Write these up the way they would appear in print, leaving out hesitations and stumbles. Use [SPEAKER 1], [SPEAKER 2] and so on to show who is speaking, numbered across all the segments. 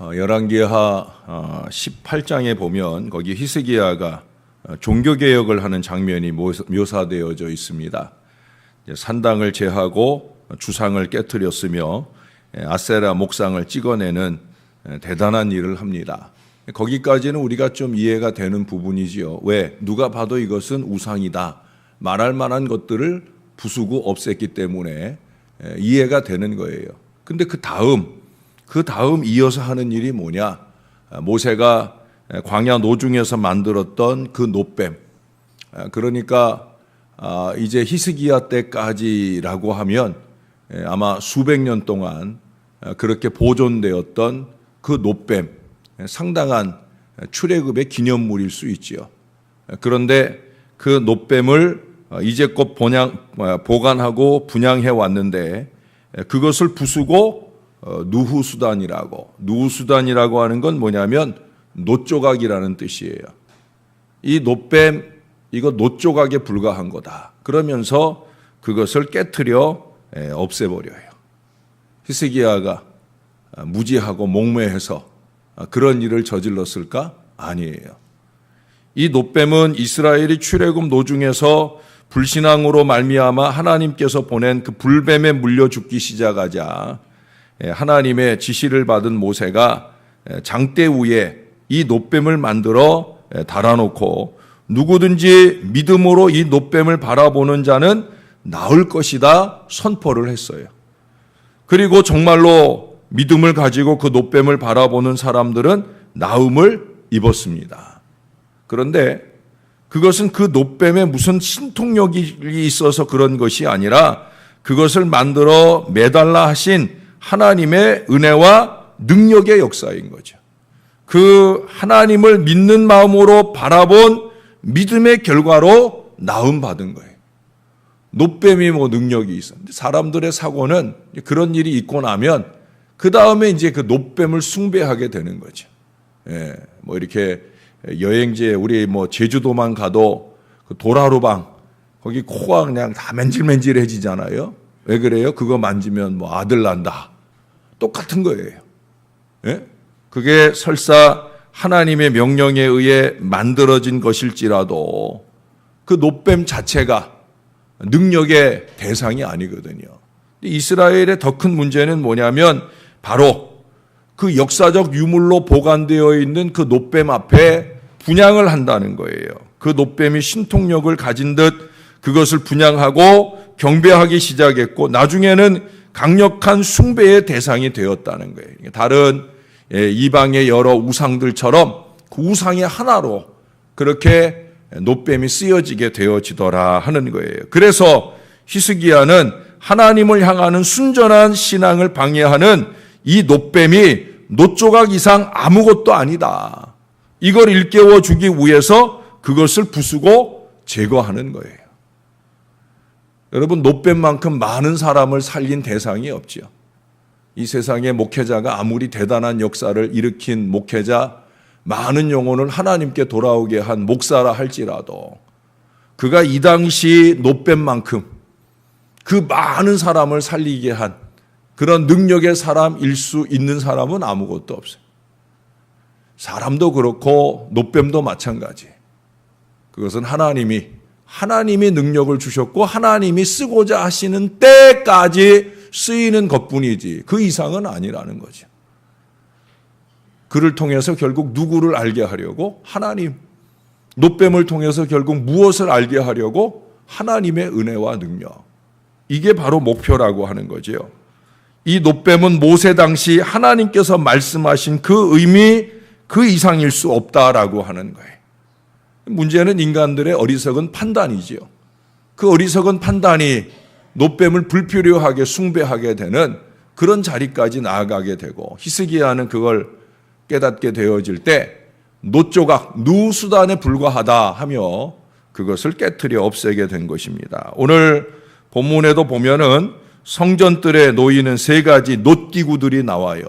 [SPEAKER 1] 열왕기하 18장에 보면 거기 히스기야가 종교개혁을 하는 장면이 묘사되어져 있습니다. 산당을 제하고 주상을 깨뜨렸으며 아세라 목상을 찍어내는 대단한 일을 합니다. 거기까지는 우리가 좀 이해가 되는 부분이지요. 왜? 누가 봐도 이것은 우상이다 말할 만한 것들을 부수고 없앴기 때문에 이해가 되는 거예요. 근데 그 다음 이어서 하는 일이 뭐냐? 모세가 광야 노중에서 만들었던 그 놋뱀. 그러니까 이제 히스기야 때까지라고 하면 아마 수백 년 동안 그렇게 보존되었던 그 놋뱀, 상당한 출애굽의 기념물일 수 있지요. 그런데 그 놋뱀을 이제껏 보관하고 분양해 왔는데 그것을 부수고 누후수단이라고 하는 건 뭐냐면 놋조각이라는 뜻이에요. 이 놋뱀, 이거 놋조각에 불과한 거다. 그러면서 그것을 깨트려 없애버려요. 히스기야가 무지하고 목매해서 그런 일을 저질렀을까? 아니에요. 이 놋뱀은 이스라엘이 출애굽 노중에서 불신앙으로 말미암아 하나님께서 보낸 그 불뱀에 물려 죽기 시작하자 하나님의 지시를 받은 모세가 장대 위에 이 놋뱀을 만들어 달아놓고 누구든지 믿음으로 이 놋뱀을 바라보는 자는 나을 것이다 선포를 했어요. 그리고 정말로 믿음을 가지고 그 놋뱀을 바라보는 사람들은 나음을 입었습니다. 그런데 그것은 그 놋뱀에 무슨 신통력이 있어서 그런 것이 아니라 그것을 만들어 매달라 하신 하나님의 은혜와 능력의 역사인 거죠. 그 하나님을 믿는 마음으로 바라본 믿음의 결과로 나음 받은 거예요. 놋뱀이 능력이 있었는데 사람들의 사고는 그런 일이 있고 나면 그 다음에 이제 그 놋뱀을 숭배하게 되는 거죠. 이렇게 여행지에 우리 제주도만 가도 그 도라루방 거기 코가 그냥 다 맨질맨질해지잖아요. 왜 그래요? 그거 만지면 아들 난다. 똑같은 거예요. 그게 설사 하나님의 명령에 의해 만들어진 것일지라도 그 놋뱀 자체가 능력의 대상이 아니거든요. 이스라엘의 더 큰 문제는 뭐냐면 바로 그 역사적 유물로 보관되어 있는 그 놋뱀 앞에 분향을 한다는 거예요. 그 놋뱀이 신통력을 가진 듯 그것을 분향하고 경배하기 시작했고 나중에는 강력한 숭배의 대상이 되었다는 거예요. 다른 이방의 여러 우상들처럼 그 우상의 하나로 그렇게 놋뱀이 쓰여지게 되어지더라 하는 거예요. 그래서 히스기야는 하나님을 향하는 순전한 신앙을 방해하는 이 놋뱀이 놋조각 이상 아무것도 아니다. 이걸 일깨워 주기 위해서 그것을 부수고 제거하는 거예요. 여러분, 놋뱀만큼 많은 사람을 살린 대상이 없죠. 이 세상의 목회자가 아무리 대단한 역사를 일으킨 목회자, 많은 영혼을 하나님께 돌아오게 한 목사라 할지라도 그가 이 당시 놋뱀만큼 그 많은 사람을 살리게 한 그런 능력의 사람일 수 있는 사람은 아무것도 없어요. 사람도 그렇고 놋뱀도 마찬가지. 그것은 하나님이 능력을 주셨고 하나님이 쓰고자 하시는 때까지 쓰이는 것뿐이지 그 이상은 아니라는 거죠. 그를 통해서 결국 누구를 알게 하려고? 하나님. 놋뱀을 통해서 결국 무엇을 알게 하려고? 하나님의 은혜와 능력. 이게 바로 목표라고 하는 거죠. 이 놋뱀은 모세 당시 하나님께서 말씀하신 그 의미 그 이상일 수 없다라고 하는 거예요. 문제는 인간들의 어리석은 판단이지요. 그 어리석은 판단이 놋뱀을 불필요하게 숭배하게 되는 그런 자리까지 나아가게 되고 히스기야는 그걸 깨닫게 되어질 때 놋조각, 누수단에 불과하다 하며 그것을 깨트려 없애게 된 것입니다. 오늘 본문에도 보면은 성전뜰에 놓이는 세 가지 놋기구들이 나와요.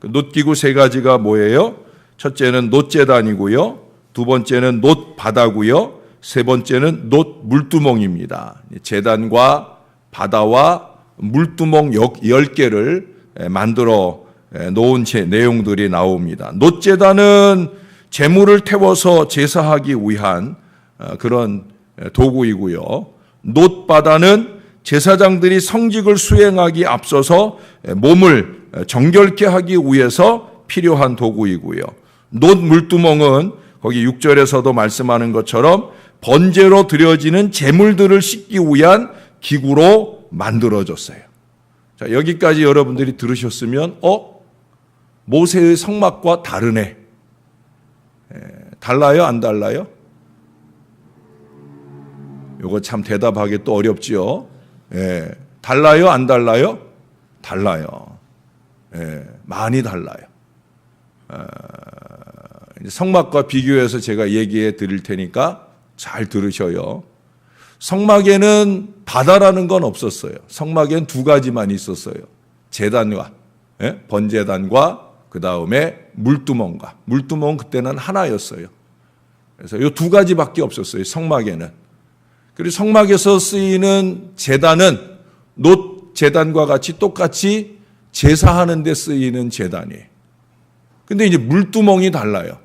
[SPEAKER 1] 그 놋기구 세 가지가 뭐예요? 첫째는 놋제단이고요. 두 번째는 놋바다고요. 세 번째는 놋물두멍입니다. 제단과 바다와 물두멍 10개를 만들어 놓은 내용들이 나옵니다. 놋제단은 제물을 태워서 제사하기 위한 그런 도구이고요. 놋바다는 제사장들이 성직을 수행하기 앞서서 몸을 정결케 하기 위해서 필요한 도구이고요. 놋 물두멍은 거기 6절에서도 말씀하는 것처럼 번제로 드려지는 제물들을 씻기 위한 기구로 만들어졌어요. 자, 여기까지 여러분들이 들으셨으면 모세의 성막과 다르네. 달라요? 안 달라요? 이거 참 대답하기 또 어렵지요. 달라요? 안 달라요? 달라요. 많이 달라요. 성막과 비교해서 제가 얘기해 드릴 테니까 잘 들으셔요. 성막에는 바다라는 건 없었어요. 성막에는 두 가지만 있었어요. 제단과 번제단과 그 다음에 물두멍과. 물두멍은 그때는 하나였어요. 그래서 이 두 가지밖에 없었어요. 성막에는. 그리고 성막에서 쓰이는 제단은 놋 제단과 같이 똑같이 제사하는 데 쓰이는 제단이에요. 근데 이제 물두멍이 달라요.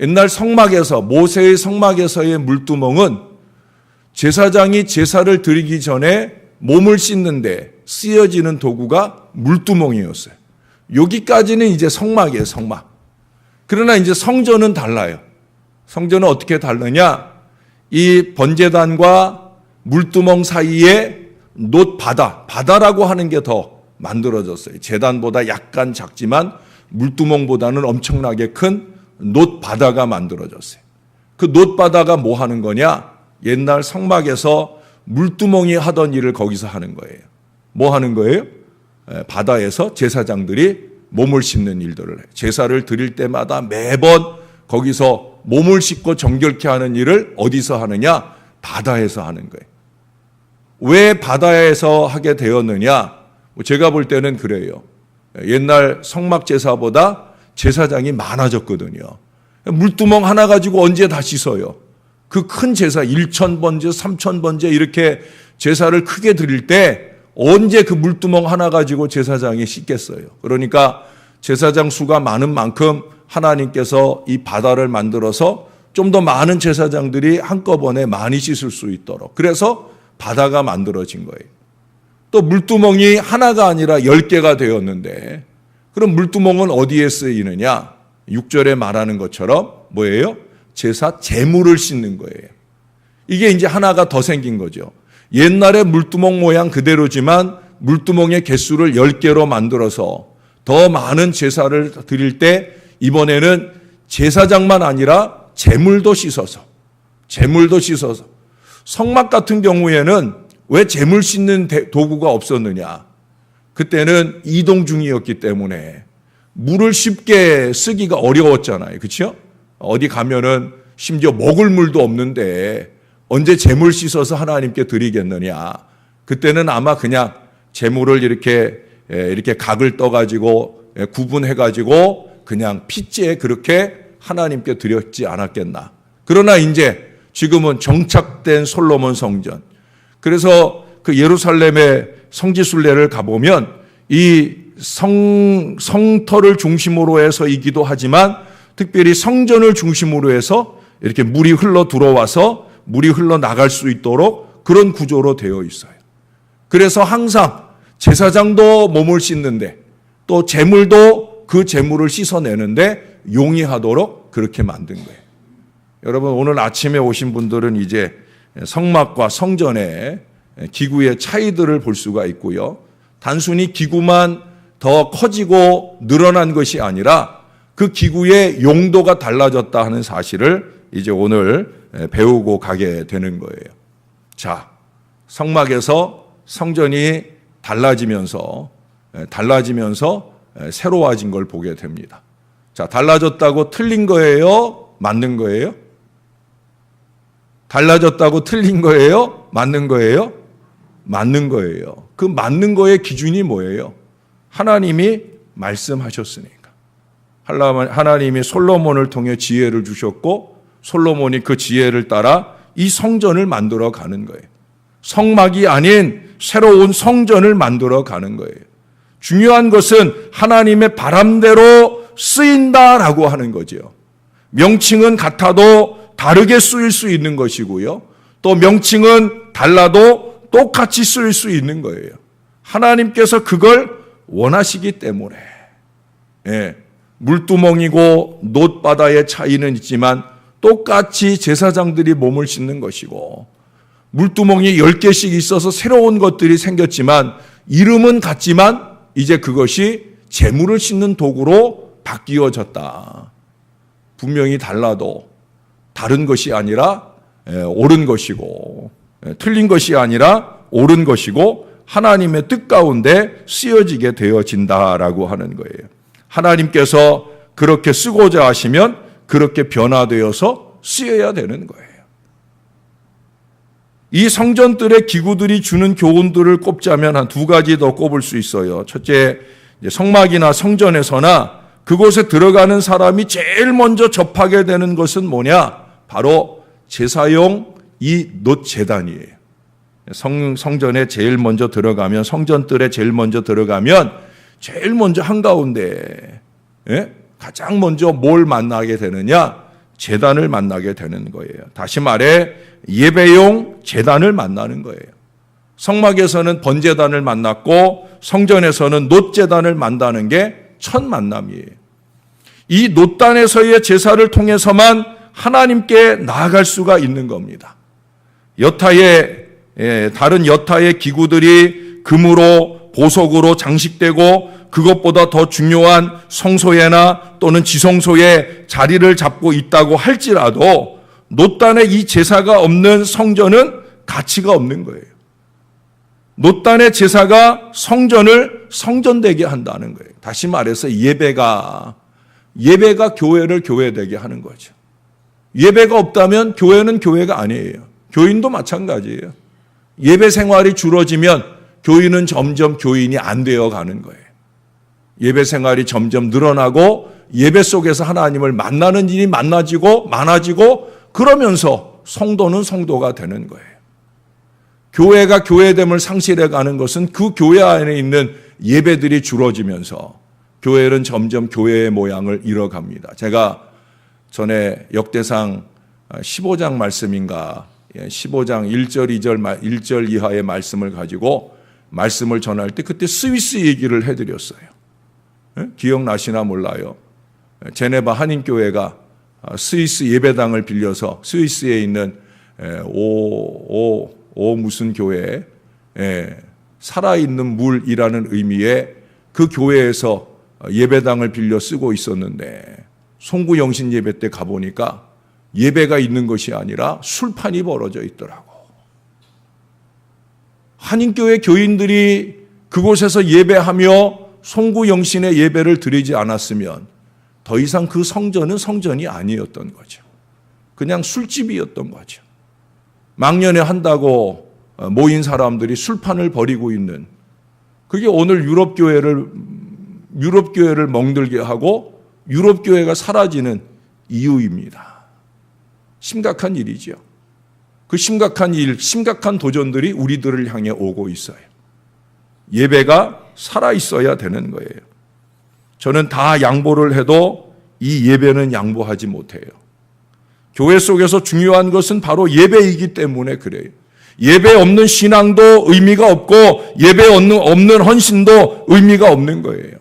[SPEAKER 1] 옛날 성막에서, 모세의 성막에서의 물두멍은 제사장이 제사를 드리기 전에 몸을 씻는데 쓰여지는 도구가 물두멍이었어요. 여기까지는 이제 성막이에요, 성막. 그러나 이제 성전은 달라요. 성전은 어떻게 다르냐? 이 번제단과 물두멍 사이에 놋 바다라고 하는 게 더 만들어졌어요. 제단보다 약간 작지만 물두멍보다는 엄청나게 큰 놋 바다가 만들어졌어요. 그 놋 바다가 뭐 하는 거냐? 옛날 성막에서 물두멍이 하던 일을 거기서 하는 거예요. 뭐 하는 거예요? 바다에서 제사장들이 몸을 씻는 일들을 해요. 제사를 드릴 때마다 매번 거기서 몸을 씻고 정결케 하는 일을 어디서 하느냐? 바다에서 하는 거예요. 왜 바다에서 하게 되었느냐? 제가 볼 때는 그래요. 옛날 성막 제사보다 제사장이 많아졌거든요. 물두멍 하나 가지고 언제 다 씻어요? 그 큰 제사 1,000번제, 3,000번제 이렇게 제사를 크게 드릴 때 언제 그 물두멍 하나 가지고 제사장이 씻겠어요? 그러니까 제사장 수가 많은 만큼 하나님께서 이 바다를 만들어서 좀 더 많은 제사장들이 한꺼번에 많이 씻을 수 있도록. 그래서 바다가 만들어진 거예요. 또 물두멍이 하나가 아니라 10개가 되었는데 그럼 물두멍은 어디에 쓰이느냐? 6절에 말하는 것처럼 뭐예요? 제사 제물을 씻는 거예요. 이게 이제 하나가 더 생긴 거죠. 옛날에 물두멍 모양 그대로지만 물두멍의 개수를 10개로 만들어서 더 많은 제사를 드릴 때 이번에는 제사장만 아니라 제물도 씻어서 성막 같은 경우에는 왜 제물 씻는 도구가 없었느냐? 그때는 이동 중이었기 때문에 물을 쉽게 쓰기가 어려웠잖아요. 그렇죠? 어디 가면은 심지어 먹을 물도 없는데 언제 제물 씻어서 하나님께 드리겠느냐? 그때는 아마 그냥 제물을 이렇게 각을 떠가지고 구분해가지고 그냥 핏째 그렇게 하나님께 드렸지 않았겠나. 그러나 이제 지금은 정착된 솔로몬 성전. 그래서 그 예루살렘의 성지순례를 가보면 이 성터를 중심으로 해서이기도 하지만 특별히 성전을 중심으로 해서 이렇게 물이 흘러 들어와서 물이 흘러 나갈 수 있도록 그런 구조로 되어 있어요. 그래서 항상 제사장도 몸을 씻는데 또 제물도 그 제물을 씻어내는데 용이하도록 그렇게 만든 거예요. 여러분 오늘 아침에 오신 분들은 이제 성막과 성전의 기구의 차이들을 볼 수가 있고요. 단순히 기구만 더 커지고 늘어난 것이 아니라 그 기구의 용도가 달라졌다 하는 사실을 이제 오늘 배우고 가게 되는 거예요. 자, 성막에서 성전이 달라지면서 새로워진 걸 보게 됩니다. 자, 달라졌다고 틀린 거예요? 맞는 거예요? 달라졌다고 틀린 거예요? 맞는 거예요? 맞는 거예요. 그 맞는 거의 기준이 뭐예요? 하나님이 말씀하셨으니까. 하나님이 솔로몬을 통해 지혜를 주셨고 솔로몬이 그 지혜를 따라 이 성전을 만들어 가는 거예요. 성막이 아닌 새로운 성전을 만들어 가는 거예요. 중요한 것은 하나님의 바람대로 쓰인다라고 하는 거죠. 명칭은 같아도 다르게 쓰일 수 있는 것이고요. 또 명칭은 달라도 똑같이 쓰일 수 있는 거예요. 하나님께서 그걸 원하시기 때문에. 예, 물두멍이고 놋바다의 차이는 있지만 똑같이 제사장들이 몸을 씻는 것이고, 물두멍이 10개씩 있어서 새로운 것들이 생겼지만 이름은 같지만 이제 그것이 제물을 씻는 도구로 바뀌어졌다. 분명히 달라도 다른 것이 아니라 옳은 것이고, 틀린 것이 아니라 옳은 것이고 하나님의 뜻 가운데 쓰여지게 되어진다라고 하는 거예요. 하나님께서 그렇게 쓰고자 하시면 그렇게 변화되어서 쓰여야 되는 거예요. 이 성전들의 기구들이 주는 교훈들을 꼽자면 한 2가지 더 꼽을 수 있어요. 첫째, 성막이나 성전에서나 그곳에 들어가는 사람이 제일 먼저 접하게 되는 것은 뭐냐? 바로 제사용 이 놋제단이에요. 성전에 제일 먼저 들어가면, 성전들에 제일 먼저 들어가면 제일 먼저 한가운데 가장 먼저 뭘 만나게 되느냐? 제단을 만나게 되는 거예요. 다시 말해 예배용 제단을 만나는 거예요. 성막에서는 번제단을 만났고 성전에서는 놋제단을 만나는 게 첫 만남이에요. 이 놋단에서의 제사를 통해서만 하나님께 나아갈 수가 있는 겁니다. 다른 여타의 기구들이 금으로 보석으로 장식되고 그것보다 더 중요한 성소회나 또는 지성소에 자리를 잡고 있다고 할지라도 놋단에 이 제사가 없는 성전은 가치가 없는 거예요. 놋단의 제사가 성전을 성전되게 한다는 거예요. 다시 말해서 예배가 교회를 교회되게 하는 거죠. 예배가 없다면 교회는 교회가 아니에요. 교인도 마찬가지예요. 예배 생활이 줄어지면 교인은 점점 교인이 안 되어 가는 거예요. 예배 생활이 점점 늘어나고 예배 속에서 하나님을 만나는 일이 많아지고 그러면서 성도는 성도가 되는 거예요. 교회가 교회됨을 상실해 가는 것은 그 교회 안에 있는 예배들이 줄어지면서 교회는 점점 교회의 모양을 잃어갑니다. 제가 전에 역대상 15장 말씀인가 15장 1절 1절 이하의 말씀을 가지고 말씀을 전할 때 그때 스위스 얘기를 해드렸어요. 기억나시나 몰라요. 제네바 한인교회가 스위스 예배당을 빌려서 스위스에 있는 무슨 교회, 살아있는 물이라는 의미의 그 교회에서 예배당을 빌려 쓰고 있었는데 송구영신 예배 때 가보니까 예배가 있는 것이 아니라 술판이 벌어져 있더라고. 한인교회 교인들이 그곳에서 예배하며 송구영신의 예배를 드리지 않았으면 더 이상 그 성전은 성전이 아니었던 거죠. 그냥 술집이었던 거죠. 막년에 한다고 모인 사람들이 술판을 벌이고 있는, 그게 오늘 유럽교회를 멍들게 하고 유럽교회가 사라지는 이유입니다. 심각한 일이죠. 그 심각한 도전들이 우리들을 향해 오고 있어요. 예배가 살아있어야 되는 거예요. 저는 다 양보를 해도 이 예배는 양보하지 못해요. 교회 속에서 중요한 것은 바로 예배이기 때문에 그래요. 예배 없는 신앙도 의미가 없고 예배 없는 헌신도 의미가 없는 거예요.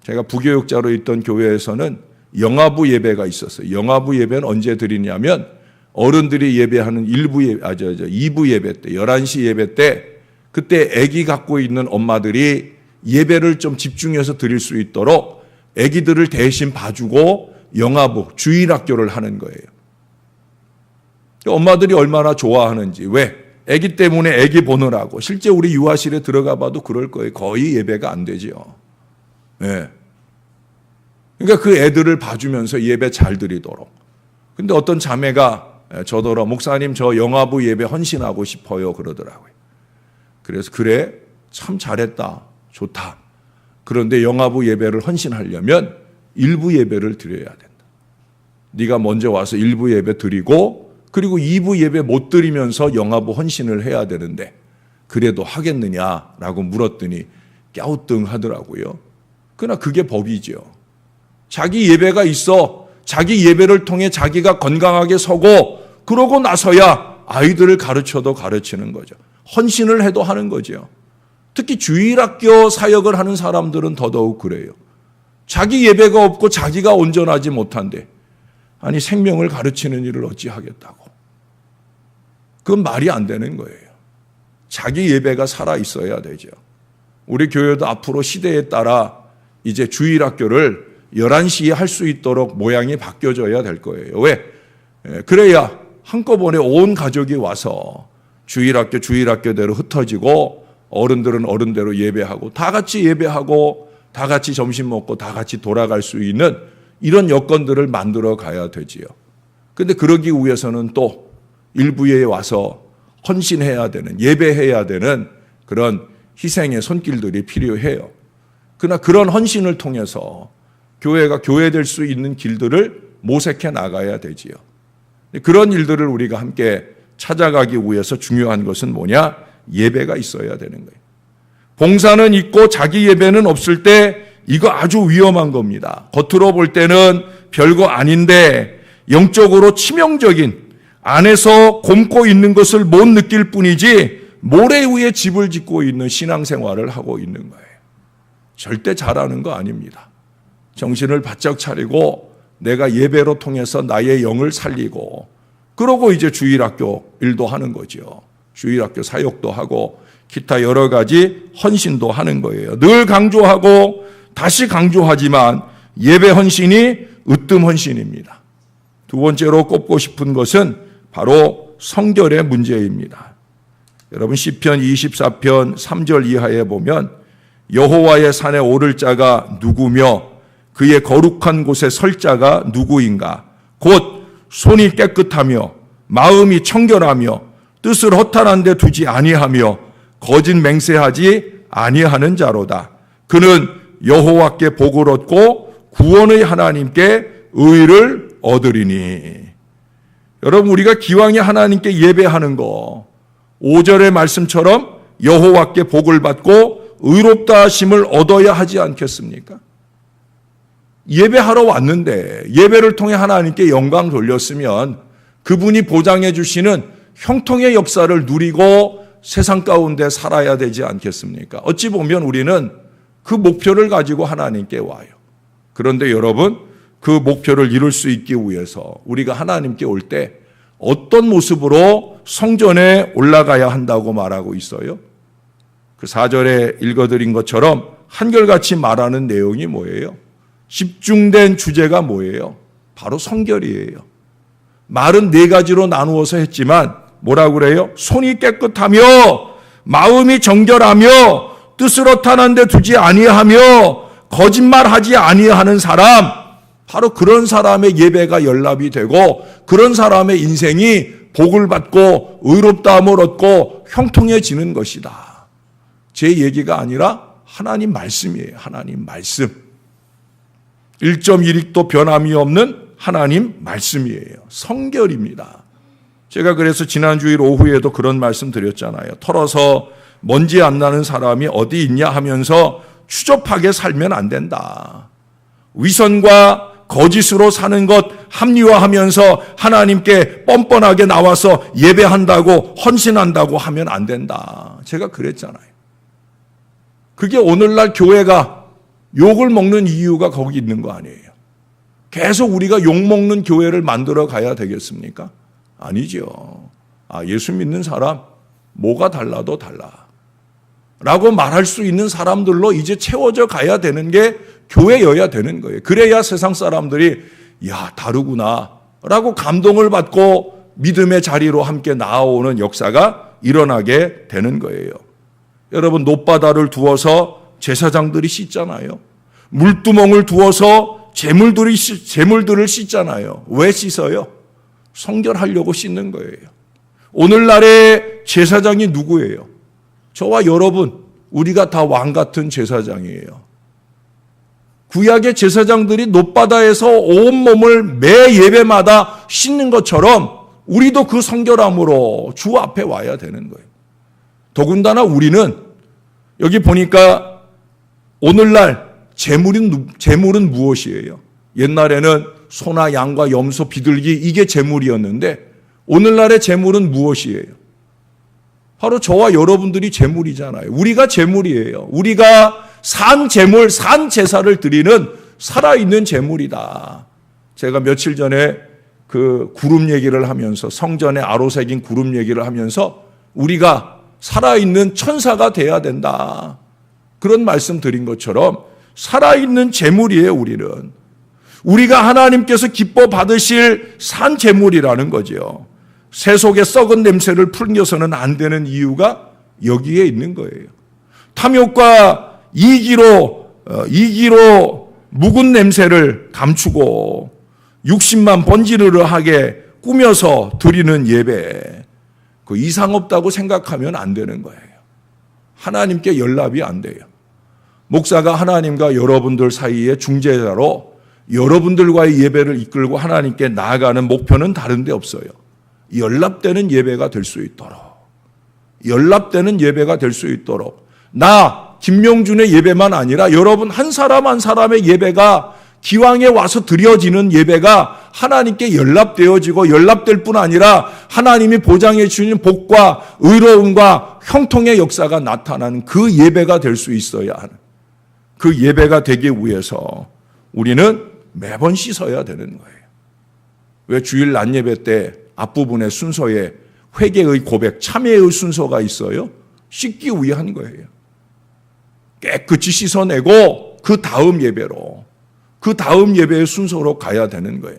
[SPEAKER 1] 제가 부교육자로 있던 교회에서는 영아부 예배가 있었어요. 영아부 예배는 언제 드리냐면 어른들이 예배하는 2부 예배 때, 11시 예배 때, 그때 아기 갖고 있는 엄마들이 예배를 좀 집중해서 드릴 수 있도록 아기들을 대신 봐주고 영아부, 주일학교를 하는 거예요. 엄마들이 얼마나 좋아하는지. 왜? 아기 때문에 아기 보느라고. 실제 우리 유아실에 들어가 봐도 그럴 거예요. 거의 예배가 안 되죠. 네. 그러니까 그 애들을 봐주면서 예배 잘 드리도록. 근데 어떤 자매가 저더러 목사님 저 영아부 예배 헌신하고 싶어요 그러더라고요. 그래서 그래 참 잘했다. 좋다. 그런데 영아부 예배를 헌신하려면 일부 예배를 드려야 된다. 네가 먼저 와서 일부 예배 드리고 그리고 2부 예배 못 드리면서 영아부 헌신을 해야 되는데 그래도 하겠느냐라고 물었더니 갸우뚱하더라고요. 그러나 그게 법이죠. 자기 예배가 있어 자기 예배를 통해 자기가 건강하게 서고 그러고 나서야 아이들을 가르쳐도 가르치는 거죠. 헌신을 해도 하는 거죠. 특히 주일학교 사역을 하는 사람들은 더더욱 그래요. 자기 예배가 없고 자기가 온전하지 못한데 아니 생명을 가르치는 일을 어찌 하겠다고. 그건 말이 안 되는 거예요. 자기 예배가 살아 있어야 되죠. 우리 교회도 앞으로 시대에 따라 이제 주일학교를 11시에 할 수 있도록 모양이 바뀌어져야 될 거예요. 왜? 그래야 한꺼번에 온 가족이 와서 주일학교대로 흩어지고 어른들은 어른대로 예배하고 다 같이 예배하고 다 같이 점심 먹고 다 같이 돌아갈 수 있는 이런 여건들을 만들어 가야 되지요. 그런데 그러기 위해서는 또 일부에 와서 헌신해야 되는, 예배해야 되는 그런 희생의 손길들이 필요해요. 그러나 그런 헌신을 통해서 교회가 교회될 수 있는 길들을 모색해 나가야 되지요. 그런 일들을 우리가 함께 찾아가기 위해서 중요한 것은 뭐냐? 예배가 있어야 되는 거예요. 봉사는 있고 자기 예배는 없을 때 이거 아주 위험한 겁니다. 겉으로 볼 때는 별거 아닌데 영적으로 치명적인 안에서 곪고 있는 것을 못 느낄 뿐이지 모래 위에 집을 짓고 있는 신앙생활을 하고 있는 거예요. 절대 잘하는 거 아닙니다. 정신을 바짝 차리고 내가 예배로 통해서 나의 영을 살리고 그러고 이제 주일학교 일도 하는 거죠. 주일학교 사역도 하고 기타 여러 가지 헌신도 하는 거예요. 늘 강조하고 다시 강조하지만 예배 헌신이 으뜸 헌신입니다. 두 번째로 꼽고 싶은 것은 바로 성결의 문제입니다. 여러분 시편 24편 3절 이하에 보면 여호와의 산에 오를 자가 누구며 그의 거룩한 곳에 설 자가 누구인가? 곧 손이 깨끗하며 마음이 청결하며 뜻을 허탄한 데 두지 아니하며 거짓 맹세하지 아니하는 자로다. 그는 여호와께 복을 얻고 구원의 하나님께 의를 얻으리니. 여러분 우리가 기왕에 하나님께 예배하는 거 5절의 말씀처럼 여호와께 복을 받고 의롭다 하심을 얻어야 하지 않겠습니까? 예배하러 왔는데 예배를 통해 하나님께 영광 돌렸으면 그분이 보장해 주시는 형통의 역사를 누리고 세상 가운데 살아야 되지 않겠습니까? 어찌 보면 우리는 그 목표를 가지고 하나님께 와요. 그런데 여러분 그 목표를 이룰 수 있기 위해서 우리가 하나님께 올 때 어떤 모습으로 성전에 올라가야 한다고 말하고 있어요? 그 4절에 읽어드린 것처럼 한결같이 말하는 내용이 뭐예요? 집중된 주제가 뭐예요? 바로 성결이에요. 말은 4가지로 나누어서 했지만 뭐라고 그래요? 손이 깨끗하며 마음이 정결하며 뜻을 허탄한 데 두지 아니하며 거짓말하지 아니하는 사람, 바로 그런 사람의 예배가 연락이 되고 그런 사람의 인생이 복을 받고 의롭다함을 얻고 형통해지는 것이다. 제 얘기가 아니라 하나님 말씀이에요. 하나님 말씀. 1.1익도 변함이 없는 하나님 말씀이에요. 성결입니다. 제가 그래서 지난 주일 오후에도 그런 말씀 드렸잖아요. 털어서 먼지 안 나는 사람이 어디 있냐 하면서 추접하게 살면 안 된다. 위선과 거짓으로 사는 것 합리화하면서 하나님께 뻔뻔하게 나와서 예배한다고 헌신한다고 하면 안 된다. 제가 그랬잖아요. 그게 오늘날 교회가 욕을 먹는 이유가 거기 있는 거 아니에요. 계속 우리가 욕먹는 교회를 만들어 가야 되겠습니까? 아니죠. 예수 믿는 사람 뭐가 달라도 달라 라고 말할 수 있는 사람들로 이제 채워져 가야 되는 게 교회여야 되는 거예요. 그래야 세상 사람들이 야 다르구나 라고 감동을 받고 믿음의 자리로 함께 나아오는 역사가 일어나게 되는 거예요. 여러분 놋바다를 두어서 제사장들이 씻잖아요. 물두멍을 두어서 제물들을 씻잖아요. 왜 씻어요? 성결하려고 씻는 거예요. 오늘날의 제사장이 누구예요? 저와 여러분, 우리가 다 왕 같은 제사장이에요. 구약의 제사장들이 놋바다에서 온몸을 매 예배마다 씻는 것처럼 우리도 그 성결함으로 주 앞에 와야 되는 거예요. 더군다나 우리는 여기 보니까 오늘날 재물은 무엇이에요? 옛날에는 소나 양과 염소, 비둘기 이게 재물이었는데 오늘날의 재물은 무엇이에요? 바로 저와 여러분들이 재물이잖아요. 우리가 재물이에요. 우리가 산 재물, 산 제사를 드리는 살아있는 재물이다. 제가 며칠 전에 그 구름 얘기를 하면서 성전에 아로 새긴 구름 얘기를 하면서 우리가 살아있는 천사가 돼야 된다. 그런 말씀 드린 것처럼 살아있는 재물이에요, 우리는. 우리가 하나님께서 기뻐 받으실 산 재물이라는 거죠. 세속의 썩은 냄새를 풍겨서는 안 되는 이유가 여기에 있는 거예요. 탐욕과 이기로 묵은 냄새를 감추고 육신만 번지르르하게 꾸며서 드리는 예배, 그 이상 없다고 생각하면 안 되는 거예요. 하나님께 연락이 안 돼요. 목사가 하나님과 여러분들 사이의 중재자로 여러분들과의 예배를 이끌고 하나님께 나아가는 목표는 다른 데 없어요. 연락되는 예배가 될 수 있도록, 연락되는 예배가 될 수 있도록, 나 김명준의 예배만 아니라 여러분 한 사람 한 사람의 예배가 기왕에 와서 드려지는 예배가 하나님께 연락되어지고 연락될 뿐 아니라 하나님이 보장해 주시는 복과 의로움과 형통의 역사가 나타나는 그 예배가 될 수 있어야 하는, 그 예배가 되기 위해서 우리는 매번 씻어야 되는 거예요. 왜 주일 낮 예배 때 앞부분의 순서에 회개의 고백, 참회의 순서가 있어요? 씻기 위한 거예요. 깨끗이 씻어내고 그 다음 예배로, 그 다음 예배의 순서로 가야 되는 거예요.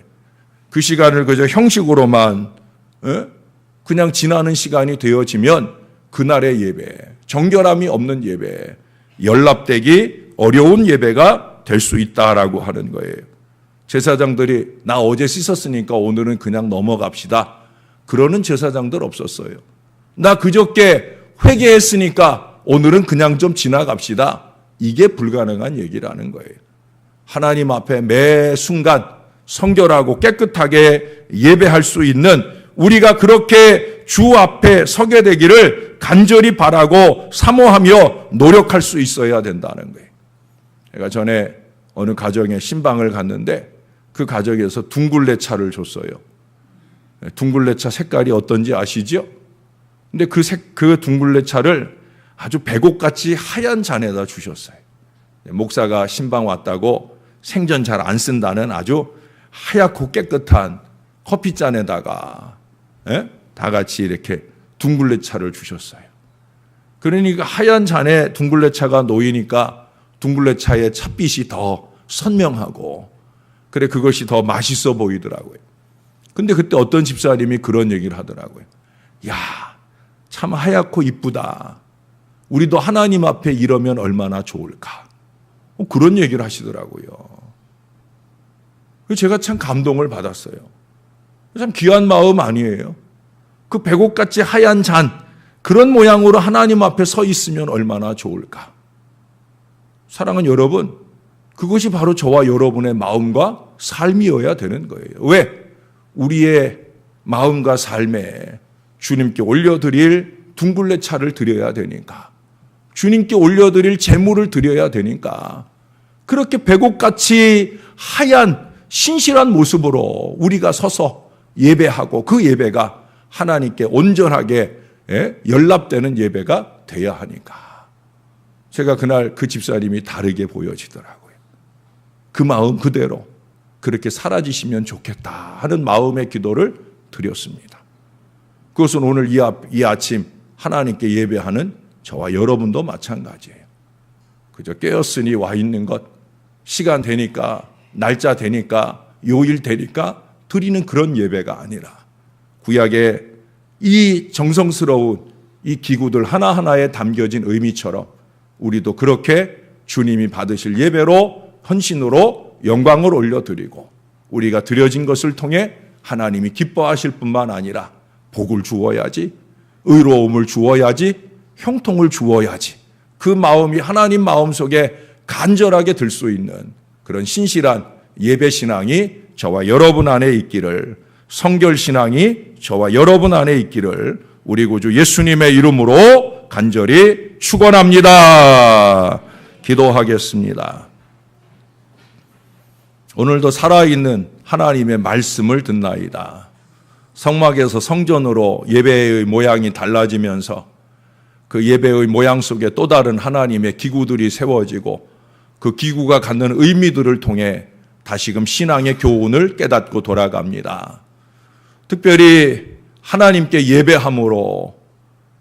[SPEAKER 1] 그 시간을 그저 형식으로만 그냥 지나는 시간이 되어지면 그날의 예배, 정결함이 없는 예배, 연락되기 어려운 예배가 될 수 있다라고 하는 거예요. 제사장들이 나 어제 씻었으니까 오늘은 그냥 넘어갑시다. 그러는 제사장들 없었어요. 나 그저께 회개했으니까 오늘은 그냥 좀 지나갑시다. 이게 불가능한 얘기라는 거예요. 하나님 앞에 매 순간 성결하고 깨끗하게 예배할 수 있는 우리가 그렇게 주 앞에 서게 되기를 간절히 바라고 사모하며 노력할 수 있어야 된다는 거예요. 제가 전에 어느 가정에 신방을 갔는데 그 가정에서 둥글레차를 줬어요. 둥글레차 색깔이 어떤지 아시죠? 근데 그 둥글레차를 아주 백옥같이 하얀 잔에다 주셨어요. 목사가 신방 왔다고 생전 잘 안 쓴다는 아주 하얗고 깨끗한 커피잔에다가 다 같이 이렇게 둥글레차를 주셨어요. 그러니까 하얀 잔에 둥글레차가 놓이니까 둥글레차의 찻빛이 더 선명하고 그래 그것이 더 맛있어 보이더라고요. 근데 그때 어떤 집사님이 그런 얘기를 하더라고요. 야, 참 하얗고 이쁘다. 우리도 하나님 앞에 이러면 얼마나 좋을까. 그런 얘기를 하시더라고요. 제가 참 감동을 받았어요. 참 귀한 마음 아니에요? 그 백옥같이 하얀 잔, 그런 모양으로 하나님 앞에 서 있으면 얼마나 좋을까. 사랑하는 여러분, 그것이 바로 저와 여러분의 마음과 삶이어야 되는 거예요. 왜? 우리의 마음과 삶에 주님께 올려드릴 둥글레차를 드려야 되니까. 주님께 올려드릴 제물을 드려야 되니까. 그렇게 백옥같이 하얀 신실한 모습으로 우리가 서서 예배하고 그 예배가 하나님께 온전하게 연락되는 예배가 돼야 하니까. 제가 그날 그 집사님이 다르게 보여지더라고요. 그 마음 그대로 그렇게 사라지시면 좋겠다 하는 마음의 기도를 드렸습니다. 그것은 오늘 이 아침 하나님께 예배하는 저와 여러분도 마찬가지예요. 그저 깨었으니 와 있는 것, 시간 되니까, 날짜 되니까, 요일 되니까 드리는 그런 예배가 아니라 구약의 이 정성스러운 이 기구들 하나하나에 담겨진 의미처럼 우리도 그렇게 주님이 받으실 예배로 헌신으로 영광을 올려드리고 우리가 드려진 것을 통해 하나님이 기뻐하실 뿐만 아니라 복을 주어야지, 의로움을 주어야지, 형통을 주어야지, 그 마음이 하나님 마음속에 간절하게 들 수 있는 그런 신실한 예배신앙이 저와 여러분 안에 있기를, 성결신앙이 저와 여러분 안에 있기를 우리 구주 예수님의 이름으로 간절히 축원합니다. 기도하겠습니다. 오늘도 살아있는 하나님의 말씀을 듣나이다. 성막에서 성전으로 예배의 모양이 달라지면서 그 예배의 모양 속에 또 다른 하나님의 기구들이 세워지고 그 기구가 갖는 의미들을 통해 다시금 신앙의 교훈을 깨닫고 돌아갑니다. 특별히 하나님께 예배함으로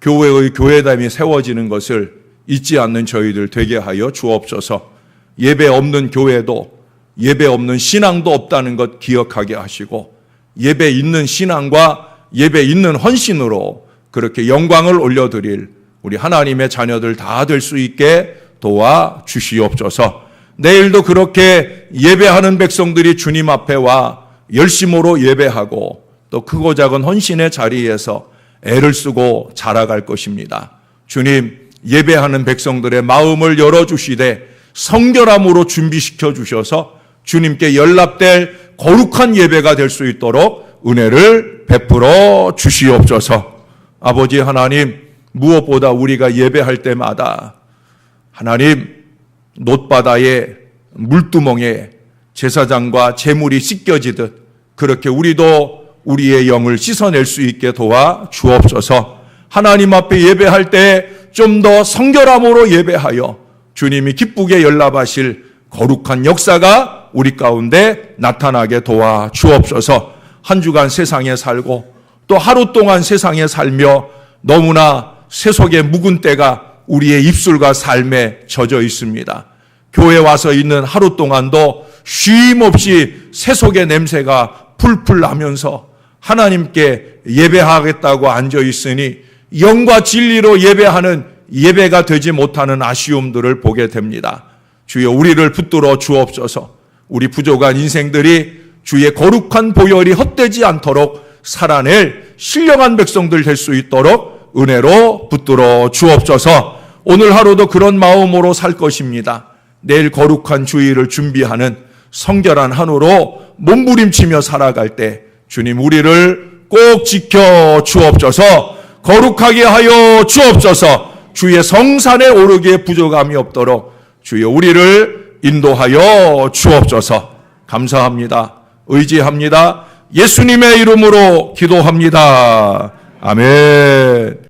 [SPEAKER 1] 교회의 교회담이 세워지는 것을 잊지 않는 저희들 되게 하여 주옵소서. 예배 없는 교회도 예배 없는 신앙도 없다는 것 기억하게 하시고 예배 있는 신앙과 예배 있는 헌신으로 그렇게 영광을 올려드릴 우리 하나님의 자녀들 다 될 수 있게 도와주시옵소서. 내일도 그렇게 예배하는 백성들이 주님 앞에 와 열심으로 예배하고 또 크고 작은 헌신의 자리에서 애를 쓰고 자라갈 것입니다. 주님, 예배하는 백성들의 마음을 열어주시되 성결함으로 준비시켜 주셔서 주님께 연락될 거룩한 예배가 될 수 있도록 은혜를 베풀어 주시옵소서. 아버지 하나님, 무엇보다 우리가 예배할 때마다 하나님 놋바다의 물두멍에 제사장과 제물이 씻겨지듯 그렇게 우리도 우리의 영을 씻어낼 수 있게 도와 주옵소서. 하나님 앞에 예배할 때 좀 더 성결함으로 예배하여 주님이 기쁘게 연락하실 거룩한 역사가 우리 가운데 나타나게 도와 주옵소서. 한 주간 세상에 살고 또 하루 동안 세상에 살며 너무나 세속의 묵은 때가 우리의 입술과 삶에 젖어 있습니다. 교회 와서 있는 하루 동안도 쉼 없이 세속의 냄새가 풀풀 나면서 하나님께 예배하겠다고 앉아 있으니 영과 진리로 예배하는 예배가 되지 못하는 아쉬움들을 보게 됩니다. 주여 우리를 붙들어 주옵소서. 우리 부족한 인생들이 주의 거룩한 보혈이 헛되지 않도록 살아낼 신령한 백성들 될 수 있도록 은혜로 붙들어 주옵소서. 오늘 하루도 그런 마음으로 살 것입니다. 내일 거룩한 주일을 준비하는 성결한 한우로 몸부림치며 살아갈 때 주님 우리를 꼭 지켜 주옵소서. 거룩하게 하여 주옵소서. 주의 성산에 오르기에 부족함이 없도록 주여 우리를 인도하여 주옵소서. 감사합니다. 의지합니다. 예수님의 이름으로 기도합니다. 아멘.